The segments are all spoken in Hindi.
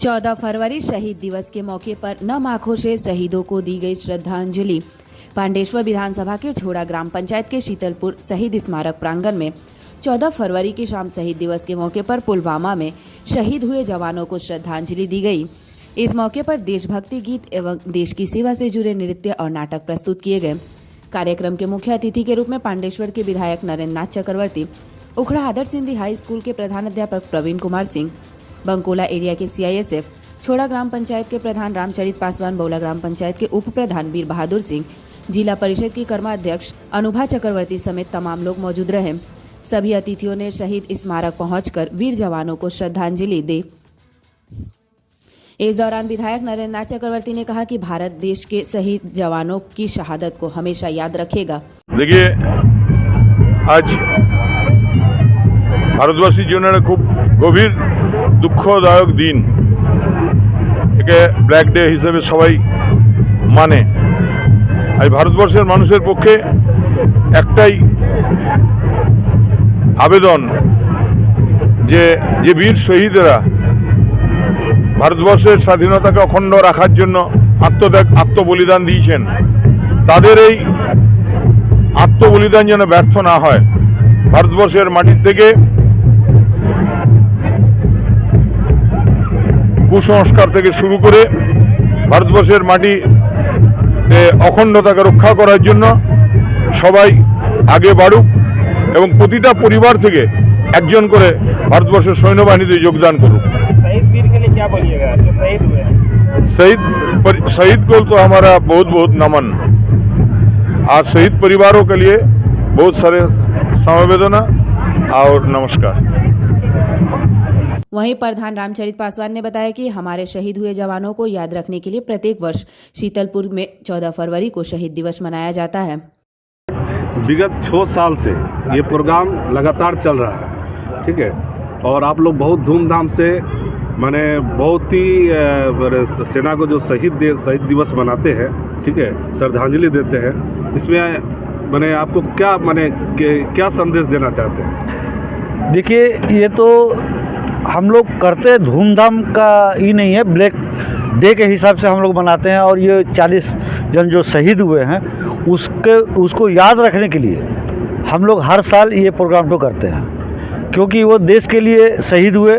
14 फरवरी शहीद दिवस के मौके पर नम आंखों से शहीदों को दी गई श्रद्धांजलि। पांडेश्वर विधानसभा के छोड़ा ग्राम पंचायत के शीतलपुर शहीद स्मारक प्रांगण में 14 फरवरी की शाम शहीद दिवस के मौके पर पुलवामा में शहीद हुए जवानों को श्रद्धांजलि दी गई। इस मौके पर देशभक्ति गीत एवं देश की सेवा से जुड़े नृत्य और नाटक प्रस्तुत किए गए। कार्यक्रम के मुख्य अतिथि के रूप में पांडेश्वर के विधायक नरेंद्र नाथ चक्रवर्ती, उखड़ा आदर्श सिंधी हाई स्कूल के प्रधानाध्यापक प्रवीण कुमार सिंह, बंकोला एरिया के CISF, छोड़ा ग्राम पंचायत के प्रधान रामचरित पासवान, बौला ग्राम पंचायत के उप प्रधान वीर बहादुर सिंह, जिला परिषद की कर्माध्यक्ष अनुभा चक्रवर्ती समेत तमाम लोग मौजूद रहे। सभी अतिथियों ने शहीद स्मारक पहुंचकर वीर जवानों को श्रद्धांजलि दी। इस दौरान विधायक नरेंद्र नाथ चक्रवर्ती ने कहा कि भारत देश के शहीद जवानों की शहादत को हमेशा याद रखेगा। देखिए, आज ভারতবাসীর জন্য খুব গভীর দুঃখদায়ক দিন, একে ব্ল্যাক ডে হিসেবে সবাই মানে। আজ ভারতবর্ষের মানুষের পক্ষে একটাই আবেদন যে বীর শহীদরা ভারতবর্ষের স্বাধীনতাকে অখণ্ড রাখার জন্য আত্মবলিদান দিয়েছেন, তাদের এই আত্মবলিদান যেন ব্যর্থ না হয়। ভারতবর্ষের মাটির থেকে কুসংস্কার থেকে শুরু করে ভারতবর্ষের মাটি অখণ্ডতাকে রক্ষা করার জন্য সবাই আগে বাড়ুক এবং প্রতিটা পরিবার থেকে একজন করে ভারতবর্ষের সৈন্যবাহিনীতে যোগদান করুক। शहीद को तो हमारा बहुत बहुत नमन, और शहीद परिवारों के लिए बहुत सारे समवेदना और नमस्कार। वहीं प्रधान रामचरित पासवान ने बताया कि हमारे शहीद हुए जवानों को याद रखने के लिए प्रत्येक वर्ष शीतलपुर में 14 फरवरी को शहीद दिवस मनाया जाता है। विगत 6 साल से ये प्रोग्राम लगातार चल रहा है, ठीक है, और आप लोग बहुत धूमधाम से माने बहुत ही सेना को जो शहीद दिवस मनाते हैं, ठीक है, श्रद्धांजलि देते हैं। इसमें माने आपको क्या संदेश देना चाहते हैं? देखिए, ये तो हम लोग करते धूमधाम का ही नहीं है, ब्लैक डे के हिसाब से हम लोग मनाते हैं। और ये 40 जन जो शहीद हुए हैं उसको याद रखने के लिए हम लोग हर साल ये प्रोग्राम तो करते हैं, क्योंकि वो देश के लिए शहीद हुए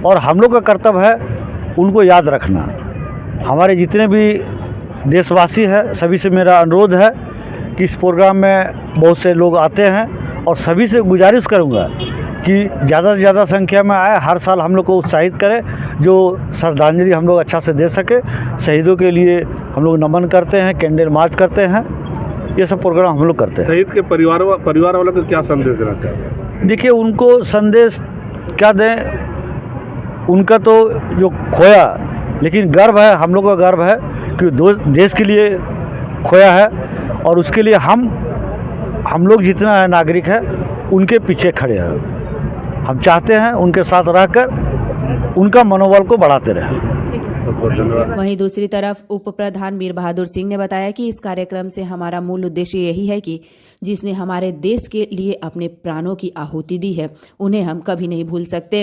और हम लोग का कर्तव्य है उनको याद रखना। हमारे जितने भी देशवासी हैं सभी से मेरा अनुरोध है कि इस प्रोग्राम में बहुत से लोग आते हैं, और सभी से गुजारिश करूंगा कि ज़्यादा से ज़्यादा संख्या में आए, हर साल हम लोग को उत्साहित करें, जो श्रद्धांजलि हम लोग अच्छा से दे सके। शहीदों के लिए हम लोग नमन करते हैं, कैंडल मार्च करते हैं, ये सब प्रोग्राम हम लोग करते हैं। शहीद के परिवार वालों को क्या संदेश देना चाहते हैं? देखिए, उनको संदेश क्या दें, उनका तो जो खोया, लेकिन गर्व है, हम लोग का गर्व है कि देश के लिए खोया है, और उसके लिए हम लोग जितना है नागरिक है उनके पीछे खड़े हैं। हम चाहते हैं उनके साथ रहकर उनका मनोबल को बढ़ाते रहें। वहीं दूसरी तरफ उप प्रधान वीर बहादुर सिंह ने बताया कि इस कार्यक्रम से हमारा मूल उद्देश्य यही है कि जिसने हमारे देश के लिए अपने प्राणों की आहुति दी है उन्हें हम कभी नहीं भूल सकते।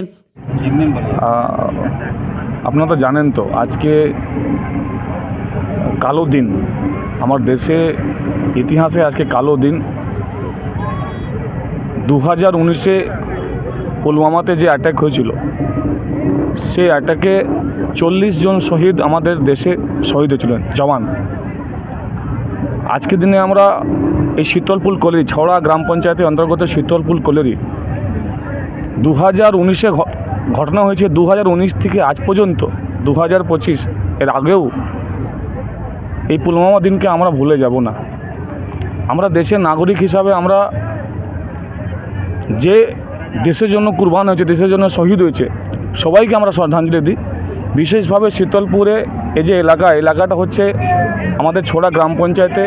আপনারা তো জানেন তো আজকে কালো দিন, আমার দেশে ইতিহাসে আজকে কালো দিন। 2019-এ পুলওয়ামাতে যে অ্যাটাক হয়েছিল, সেই অ্যাটাকে 40 জন শহীদ আমাদের দেশে শহীদ হয়েছিলেন জওয়ান। আজকের দিনে আমরা এই শীতলপুর কলেরি, ছড়া গ্রাম পঞ্চায়েতের অন্তর্গত শীতলপুর কলেরি 2019-এ ঘটনা হয়েছে। 2019 থেকে আজ পর্যন্ত 2025 এর আগেও এই পুলওয়ামা দিনকে আমরা ভুলে যাব না। আমরা দেশের নাগরিক হিসাবে আমরা যে দেশের জন্য কুরবান হয়েছে, দেশের জন্য শহীদ হয়েছে, সবাইকে আমরা শ্রদ্ধাঞ্জলি দিই। বিশেষভাবে শীতলপুরে এই যে এলাকাটা হচ্ছে আমাদের ছোড়া গ্রাম পঞ্চায়েতে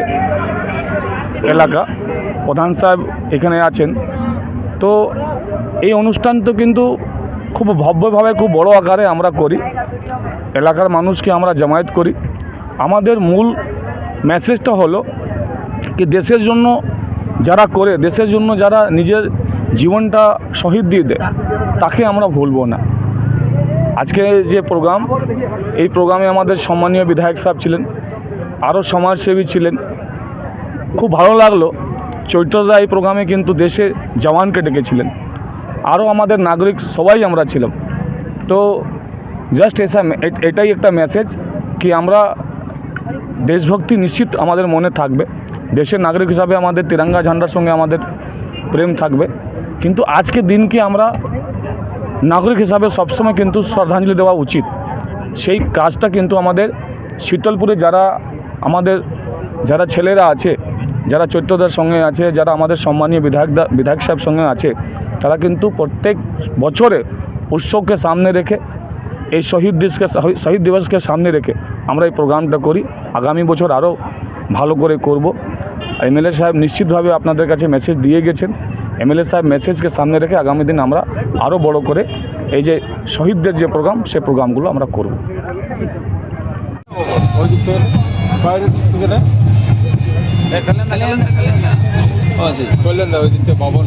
এলাকা, প্রধান সাহেব এখানে আছেন। তো এই অনুষ্ঠান তো কিন্তু খুব ভব্যভাবে, খুব বড় আকারে আমরা করি, এলাকার মানুষকে আমরা জামায়াত করি। আমাদের মূল মেসেজটা হলো কি দেশের জন্য যারা করে, দেশের জন্য যারা নিজের জীবনটা শহীদ দিয়ে দেয়, তাকে আমরা ভুলব না। আজকে যে প্রোগ্রাম, এই প্রোগ্রামে আমাদের সম্মানীয় বিধায়ক সাহেব ছিলেন, আরও সমাজসেবী ছিলেন। খুব ভালো লাগলো। চৈত্রদা এই প্রোগ্রামে কিন্তু দেশে জওয়ানকে ডেকেছিলেন, আরও আমাদের নাগরিক সবাই আমরা ছিলাম। তো জাস্ট এটাই একটা মেসেজ কি আমরা দেশভক্তি নিশ্চিত আমাদের মনে থাকবে, দেশের নাগরিক হিসাবে আমাদের তিরঙ্গা ঝান্ডার সঙ্গে আমাদের প্রেম থাকবে, কিন্তু আজকে দিনকে আমরা নাগরিক হিসাবে সবসময় কিন্তু শ্রদ্ধাঞ্জলি দেওয়া উচিত। সেই কাজটা কিন্তু আমাদের শীতলপুরে যারা ছেলেরা আছে, যারা চৈত্রদার সঙ্গে আছে, যারা আমাদের সম্মানীয় বিধায়ক সাহেব সঙ্গে আছে, তারা কিন্তু প্রত্যেক বছরে উৎসবকে সামনে রেখে, এই শহীদ দিবসকে সামনে রেখে আমরা এই প্রোগ্রামটা করি। আগামী বছর আরও ভালো করে করব। এমএলএ সাহেব নিশ্চিতভাবে আপনাদের কাছে মেসেজ দিয়ে গেছেন। এমএলএ সাহেব মেসেজকে সামনে রেখে আগামী দিন আমরা আরও বড় করে এই যে শহীদদের যে প্রোগ্রাম, সেই প্রোগ্রামগুলো আমরা করব। কল্যাণ দা ওই দিকটা ভবন